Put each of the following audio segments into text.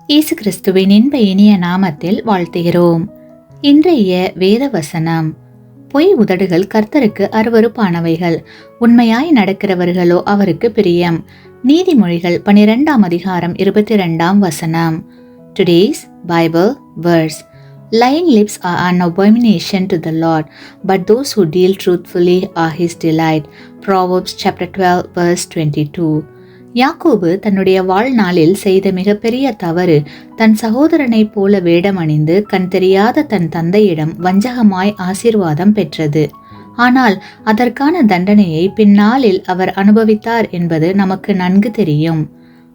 இயேசு கிறிஸ்துவின் இன்ப இனிய நாமத்தில் வாழ்த்துகிறோம். இன்றைய வேத வசனம்: பொய் உதடுகள் கர்த்தருக்கு அருவருப்பானவைகள், உண்மையாய் நடக்கிறவர்களோ அவருக்கு பிரியம். நீதிமொழிகள் 12ஆம் அதிகாரம் 22ஆம் வசனம். Today's Bible verse: Lying lips are an abomination to the Lord, but those who deal truthfully are his delight. Proverbs chapter 12 verse 22. யாக்கோபு தன்னுடைய வாழ்நாளில் செய்த மிகப்பெரிய தவறு தன் சகோதரனைப் போல வேடமணிந்து கண் தெரியாத தன் தந்தையிடம் வஞ்சகமாய் ஆசீர்வாதம் பெற்றது. ஆனால் அதற்கான தண்டனையை பின்னாளில் அவர் அனுபவித்தார் என்பது நமக்கு நன்கு தெரியும்.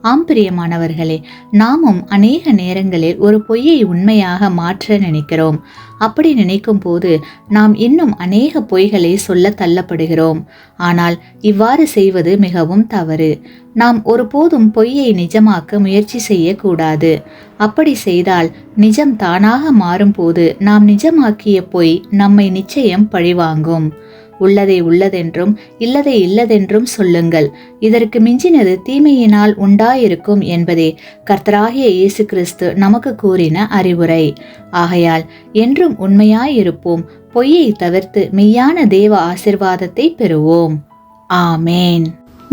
ஆம் பிரியமானவர்களே, நாமும் அநேக நேரங்களில் ஒரு பொய்யை உண்மையாக மாற்ற நினைக்கிறோம். அப்படி நினைக்கும் போது நாம் இன்னும் அநேக பொய்களை சொல்ல தள்ளப்படுகிறோம். ஆனால் இவ்வாறு செய்வது மிகவும் தவறு. நாம் ஒருபோதும் பொய்யை நிஜமாக்க முயற்சி செய்யக்கூடாது. அப்படி செய்தால் நிஜம் தானாக மாறும்போது நாம் நிஜமாக்கிய பொய் நம்மை நிச்சயம் பழிவாங்கும். உள்ளதை உள்ளதென்றும் இல்லதை இல்லதென்றும் சொல்லுங்கள், இதற்கு மிஞ்சினது தீமையினால் உண்டாயிருக்கும் என்பதே கர்த்தராகிய இயேசு கிறிஸ்து நமக்கு கூறின அறிவுரை. ஆகையால் என்றும் உண்மையாயிருப்போம், பொய்யை தவிர்த்து மெய்யான தேவ ஆசீர்வாதத்தை பெறுவோம். ஆமேன்.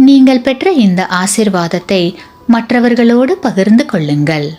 நீங்கள் பெற்ற இந்த ஆசீர்வாதத்தை மற்றவர்களோடு பகிர்ந்து கொள்ளுங்கள்.